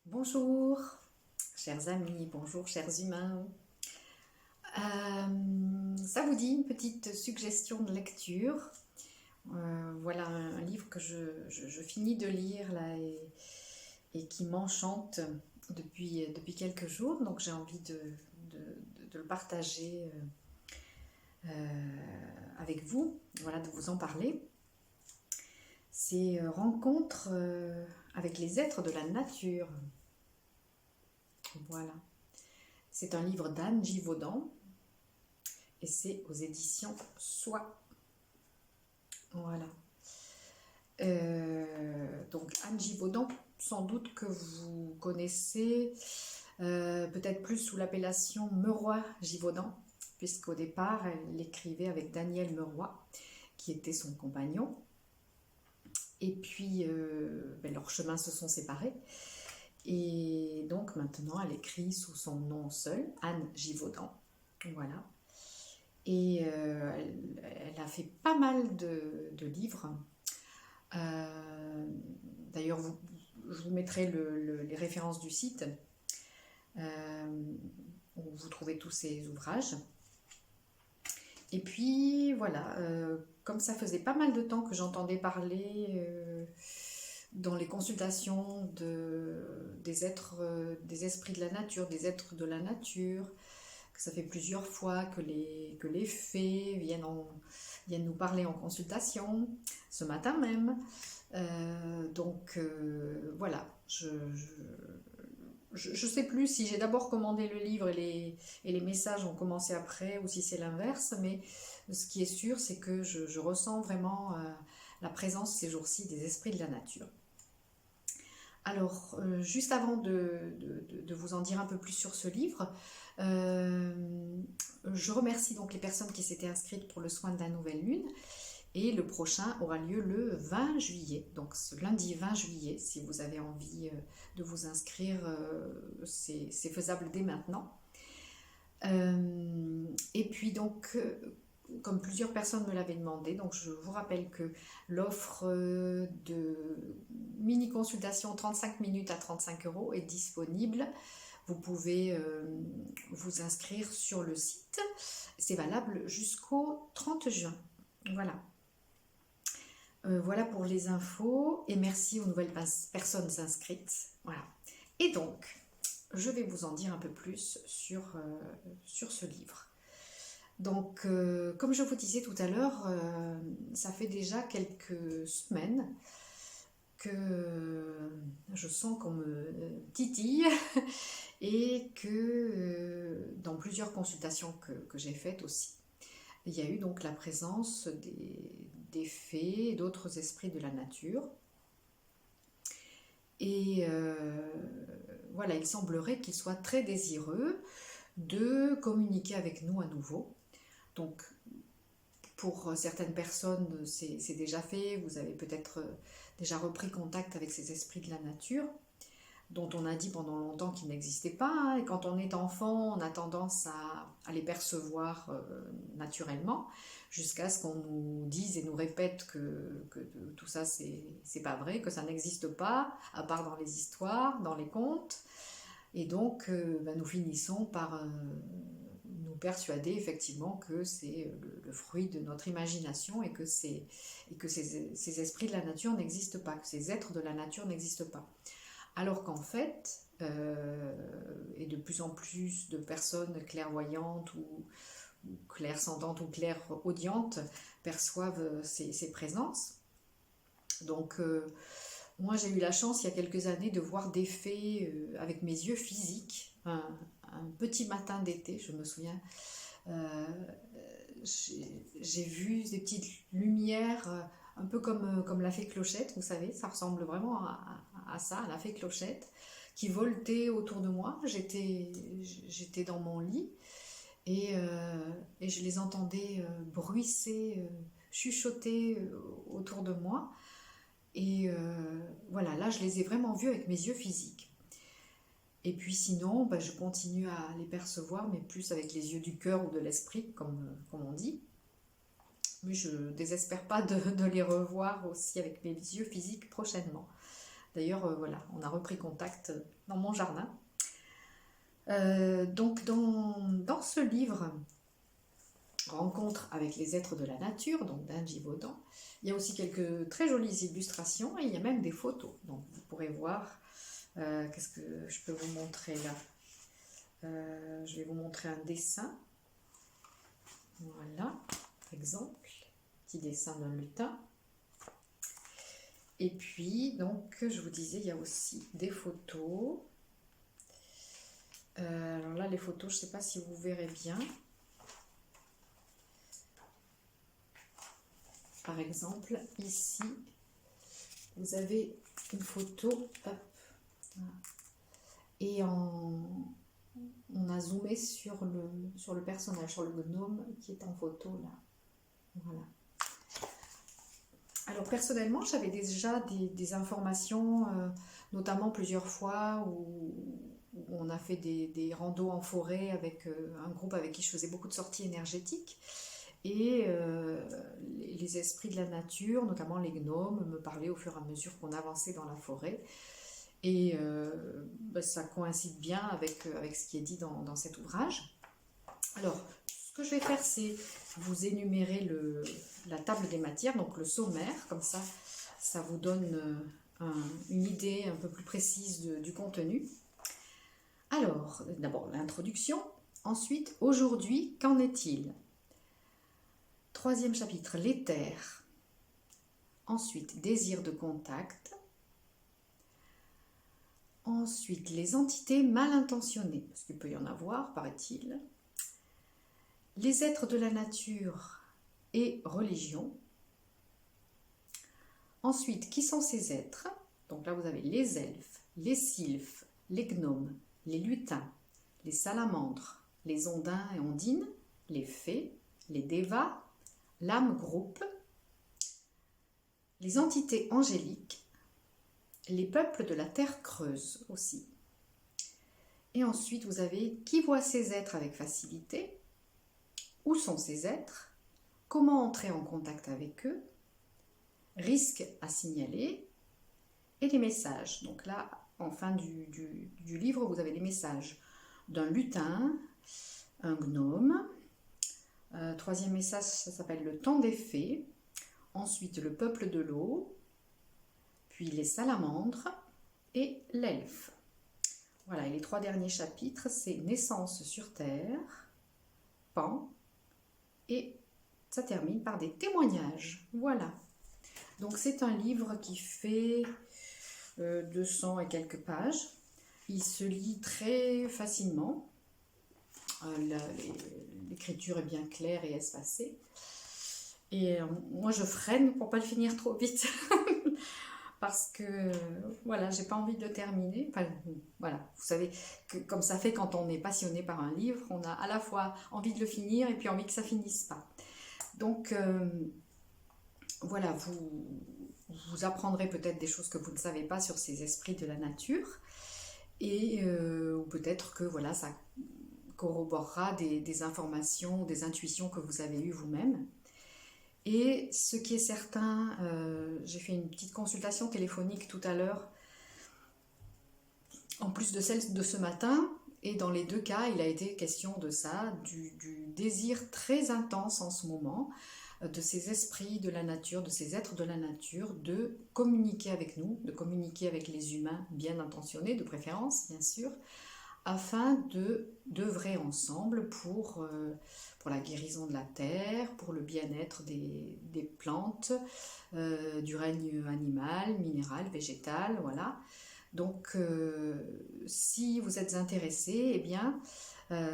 Bonjour, chers amis, bonjour, chers humains. Ça vous dit une petite suggestion de lecture? Voilà un livre que je finis de lire là et qui m'enchante depuis quelques jours, donc j'ai envie de le partager avec vous, voilà, de vous en parler. C'est Rencontre avec les êtres de la nature. Voilà. C'est un livre d'Anne Givaudan et c'est aux éditions Soi. Voilà. Donc Anne Givaudan, sans doute que vous connaissez peut-être plus sous l'appellation Meurois-Givaudan, puisqu'au départ elle écrivait avec Daniel Meurois, qui était son compagnon. Et puis leurs chemins se sont séparés. Et donc maintenant elle écrit sous son nom seul, Anne Givaudan. Voilà. Et elle a fait pas mal de livres. D'ailleurs, je vous mettrai les références du site où vous trouvez tous ces ouvrages. Et puis voilà, comme ça faisait pas mal de temps que j'entendais parler dans les consultations des êtres, des esprits de la nature, des êtres de la nature, que ça fait plusieurs fois que les fées viennent nous parler en consultation, ce matin même. Voilà, je ne sais plus si j'ai d'abord commandé le livre et les messages ont commencé après ou si c'est l'inverse, mais ce qui est sûr, c'est que je ressens vraiment la présence ces jours-ci des esprits de la nature. Alors, juste avant de vous en dire un peu plus sur ce livre, je remercie donc les personnes qui s'étaient inscrites pour le soin de la nouvelle lune. Et le prochain aura lieu le 20 juillet, donc ce lundi 20 juillet, si vous avez envie de vous inscrire, c'est faisable dès maintenant. Et puis donc, comme plusieurs personnes me l'avaient demandé, donc je vous rappelle que l'offre de mini-consultation 35 minutes à 35 € est disponible. Vous pouvez vous inscrire sur le site. C'est valable jusqu'au 30 juin. Voilà. Voilà pour les infos et merci aux nouvelles personnes inscrites. Voilà. Et donc, je vais vous en dire un peu plus sur ce livre. Donc, comme je vous disais tout à l'heure, ça fait déjà quelques semaines que je sens qu'on me titille et que dans plusieurs consultations que j'ai faites aussi, il y a eu donc la présence des fées et d'autres esprits de la nature. Et voilà, il semblerait qu'ils soient très désireux de communiquer avec nous à nouveau. Donc, pour certaines personnes, c'est déjà fait. Vous avez peut-être déjà repris contact avec ces esprits de la nature, dont on a dit pendant longtemps qu'ils n'existaient pas. Hein, et quand on est enfant, on a tendance à les percevoir naturellement, jusqu'à ce qu'on nous dise et nous répète que tout ça, c'est pas vrai, que ça n'existe pas, à part dans les histoires, dans les contes. Et donc, nous finissons par nous persuader effectivement que c'est le fruit de notre imagination et que ces esprits de la nature n'existent pas, que ces êtres de la nature n'existent pas. Alors qu'en fait, et de plus en plus de personnes clairvoyantes ou clairsentantes ou clairaudientes perçoivent ces présences. Donc, moi j'ai eu la chance il y a quelques années de voir des fées avec mes yeux physiques, un petit matin d'été, je me souviens. J'ai vu des petites lumières, un peu comme la fée Clochette, vous savez, ça ressemble vraiment à ça, à la fée Clochette, qui voltait autour de moi. J'étais dans mon lit et je les entendais bruisser, chuchoter autour de moi. Et voilà, là je les ai vraiment vus avec mes yeux physiques. Et puis sinon, je continue à les percevoir, mais plus avec les yeux du cœur ou de l'esprit, comme on dit. Mais je ne désespère pas de les revoir aussi avec mes yeux physiques prochainement. D'ailleurs, voilà, on a repris contact dans mon jardin. Donc dans ce livre, Rencontre avec les êtres de la nature, donc d'Anne Givaudan, il y a aussi quelques très jolies illustrations et il y a même des photos. Donc vous pourrez voir, qu'est-ce que je peux vous montrer là. Je vais vous montrer un dessin. Voilà, par exemple, petit dessin d'un lutin. Et puis, donc, je vous disais, il y a aussi des photos. Alors là, les photos, je ne sais pas si vous verrez bien. Par exemple, ici, vous avez une photo. Hop, et on a zoomé sur le personnage, sur le gnome qui est en photo là. Voilà. Alors personnellement, j'avais déjà des informations, notamment plusieurs fois où on a fait des randos en forêt avec un groupe avec qui je faisais beaucoup de sorties énergétiques. Et les esprits de la nature, notamment les gnomes, me parlaient au fur et à mesure qu'on avançait dans la forêt. Et ça coïncide bien avec ce qui est dit dans cet ouvrage. Alors, ce que je vais faire, c'est vous énumérer la table des matières, donc le sommaire, comme ça vous donne une idée un peu plus précise du contenu. Alors, d'abord l'introduction, ensuite, aujourd'hui, qu'en est-il? Troisième chapitre, l'éther. Ensuite, désir de contact. Ensuite, les entités mal intentionnées, parce qu'il peut y en avoir, paraît-il. Les êtres de la nature et religion. Ensuite, qui sont ces êtres? Donc là, vous avez les elfes, les sylphes, les gnomes, les lutins, les salamandres, les ondins et ondines, les fées, les dévas, l'âme groupe, les entités angéliques, les peuples de la terre creuse aussi. Et ensuite, vous avez qui voit ces êtres avec facilité, où sont ces êtres, comment entrer en contact avec eux, risques à signaler, et les messages. Donc là, en fin du livre, vous avez les messages d'un lutin, un gnome. Troisième message, ça s'appelle le temps des fées. Ensuite, le peuple de l'eau, puis les salamandres et l'elfe. Voilà, et les trois derniers chapitres, c'est naissance sur terre, Pan, et ça termine par des témoignages. Voilà. Donc c'est un livre qui fait 200 et quelques pages. Il se lit très facilement. L'écriture est bien claire et espacée. Et moi je freine pour pas le finir trop vite. Parce que voilà, j'ai pas envie de le terminer. Enfin, voilà, vous savez que comme ça fait quand on est passionné par un livre, on a à la fois envie de le finir et puis envie que ça finisse pas. Donc voilà, vous apprendrez peut-être des choses que vous ne savez pas sur ces esprits de la nature, et ou peut-être que voilà, ça corroborera des informations, des intuitions que vous avez eues vous-même. Et ce qui est certain, j'ai fait une petite consultation téléphonique tout à l'heure, en plus de celle de ce matin, et dans les deux cas, il a été question de ça, du désir très intense en ce moment, de ces esprits de la nature, de ces êtres de la nature, de communiquer avec nous, de communiquer avec les humains bien intentionnés, de préférence, bien sûr, afin d'œuvrer ensemble pour la guérison de la terre, pour le bien-être des plantes, du règne animal, minéral, végétal, voilà. Donc, si vous êtes intéressé, eh bien,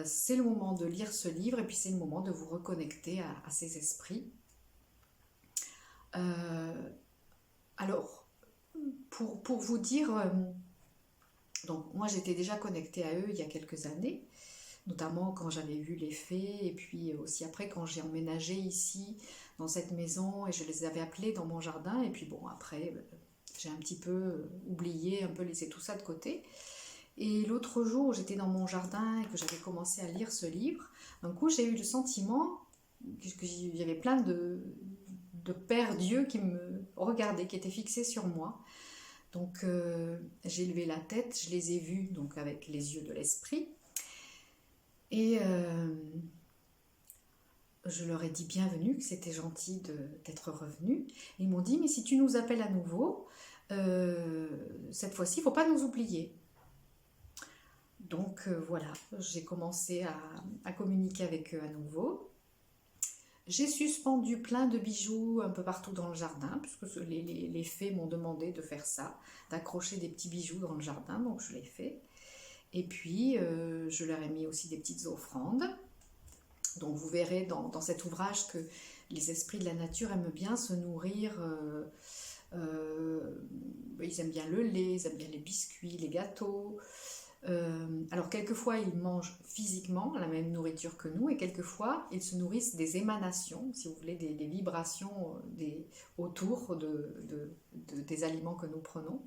c'est le moment de lire ce livre et puis c'est le moment de vous reconnecter à ces esprits. Alors, pour vous dire, donc moi j'étais déjà connectée à eux il y a quelques années, notamment quand j'avais vu les fées, et puis aussi après quand j'ai emménagé ici dans cette maison et je les avais appelés dans mon jardin, et puis bon après j'ai un petit peu oublié, un peu laissé tout ça de côté. Et l'autre jour où j'étais dans mon jardin et que j'avais commencé à lire ce livre, d'un coup j'ai eu le sentiment qu'il y avait plein de pères dieux qui me regardaient, qui étaient fixés sur moi, Donc j'ai levé la tête, je les ai vus donc avec les yeux de l'esprit. Et je leur ai dit bienvenue, que c'était gentil d'être revenus. Ils m'ont dit, mais si tu nous appelles à nouveau, cette fois-ci, il ne faut pas nous oublier. Donc voilà, j'ai commencé à communiquer avec eux à nouveau. J'ai suspendu plein de bijoux un peu partout dans le jardin, puisque les fées m'ont demandé de faire ça, d'accrocher des petits bijoux dans le jardin, donc je l'ai fait. Et puis, je leur ai mis aussi des petites offrandes. Donc vous verrez dans cet ouvrage que les esprits de la nature aiment bien se nourrir. Ils aiment bien le lait, ils aiment bien les biscuits, les gâteaux. Alors quelquefois ils mangent physiquement la même nourriture que nous et quelquefois ils se nourrissent des émanations, si vous voulez, des vibrations autour des aliments que nous prenons.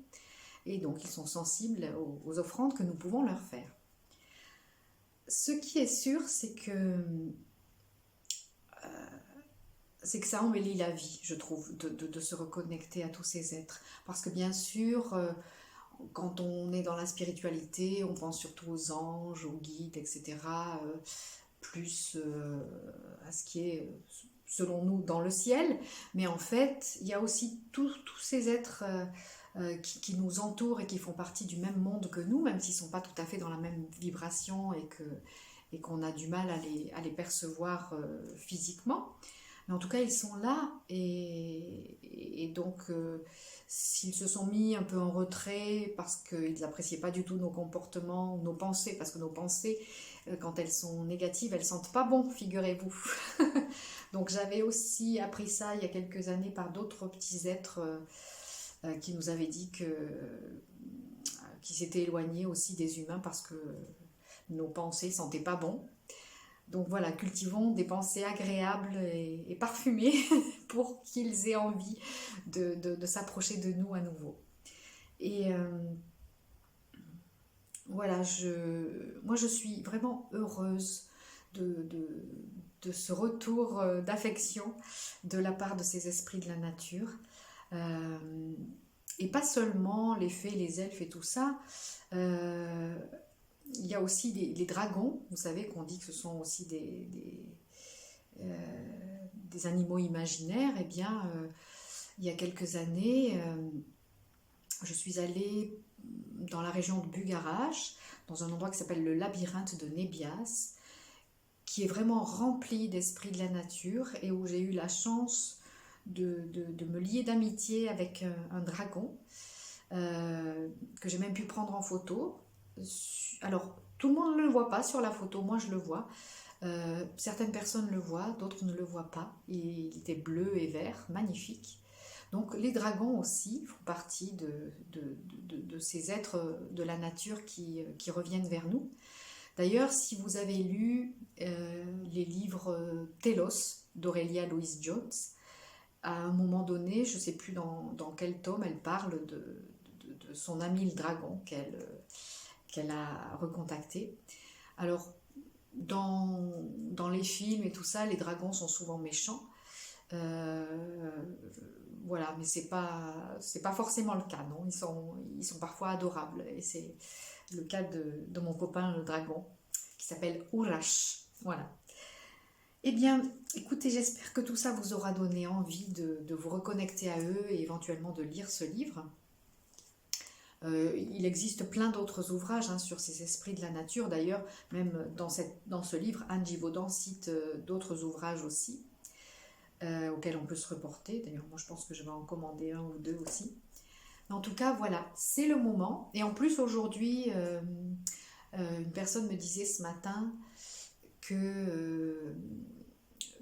Et donc ils sont sensibles aux offrandes que nous pouvons leur faire. Ce qui est sûr, c'est que ça embellit la vie, je trouve, de se reconnecter à tous ces êtres. Parce que bien sûr, quand on est dans la spiritualité, on pense surtout aux anges, aux guides, etc. Plus à ce qui est, selon nous, dans le ciel. Mais en fait, il y a aussi tous ces êtres qui nous entourent et qui font partie du même monde que nous, même s'ils ne sont pas tout à fait dans la même vibration et qu'on a du mal à les percevoir physiquement. Mais en tout cas, ils sont là et donc s'ils se sont mis un peu en retrait parce qu'ils n'appréciaient pas du tout nos comportements, nos pensées, parce que nos pensées, quand elles sont négatives, elles sentent pas bon, figurez-vous. Donc j'avais aussi appris ça il y a quelques années par d'autres petits êtres qui nous avaient dit qu'ils s'étaient éloignés aussi des humains parce que nos pensées sentaient pas bon. Donc voilà, cultivons des pensées agréables et parfumées pour qu'ils aient envie de s'approcher de nous à nouveau. Et voilà, moi je suis vraiment heureuse de ce retour d'affection de la part de ces esprits de la nature. Et pas seulement les fées, les elfes et tout ça. Il y a aussi les dragons, vous savez qu'on dit que ce sont aussi des animaux imaginaires. Eh bien, il y a quelques années, je suis allée dans la région de Bugarach, dans un endroit qui s'appelle le labyrinthe de Nébias, qui est vraiment rempli d'esprits de la nature et où j'ai eu la chance de me lier d'amitié avec un dragon que j'ai même pu prendre en photo. Alors, tout le monde ne le voit pas sur la photo, moi je le vois. Certaines personnes le voient, d'autres ne le voient pas. Il était bleu et vert, magnifique. Donc les dragons aussi font partie de ces êtres de la nature qui reviennent vers nous. D'ailleurs, si vous avez lu les livres Telos d'Aurelia Louise Jones, à un moment donné, je ne sais plus dans quel tome, elle parle de son ami le dragon qu'elle a recontacté. Alors, dans les films et tout ça, les dragons sont souvent méchants. Voilà, mais c'est pas forcément le cas, non, ils sont parfois adorables. Et c'est le cas de mon copain le dragon, qui s'appelle Urash. Voilà. Eh bien, écoutez, j'espère que tout ça vous aura donné envie de vous reconnecter à eux et éventuellement de lire ce livre. Il existe plein d'autres ouvrages sur ces esprits de la nature. D'ailleurs, même dans ce livre, Anne Givaudan cite d'autres ouvrages aussi, auxquels on peut se reporter. D'ailleurs, moi je pense que je vais en commander un ou deux aussi. Mais en tout cas, voilà, c'est le moment. Et en plus, aujourd'hui, une personne me disait ce matin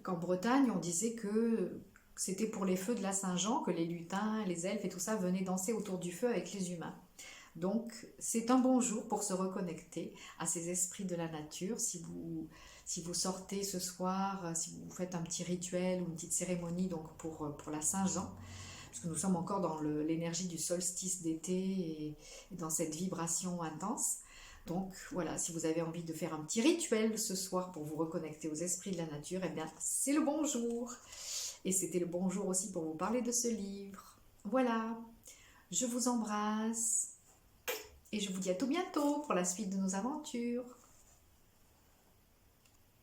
qu'en Bretagne, on disait que c'était pour les feux de la Saint-Jean que les lutins, les elfes et tout ça venaient danser autour du feu avec les humains. Donc, c'est un bon jour pour se reconnecter à ces esprits de la nature. Si vous sortez ce soir, si vous faites un petit rituel ou une petite cérémonie donc pour la Saint-Jean, parce que nous sommes encore dans l'énergie du solstice d'été et dans cette vibration intense. Donc voilà, si vous avez envie de faire un petit rituel ce soir pour vous reconnecter aux esprits de la nature, eh bien c'est le bon jour. Et c'était le bon jour aussi pour vous parler de ce livre. Voilà, Je vous embrasse et je vous dis à tout bientôt pour la suite de nos aventures.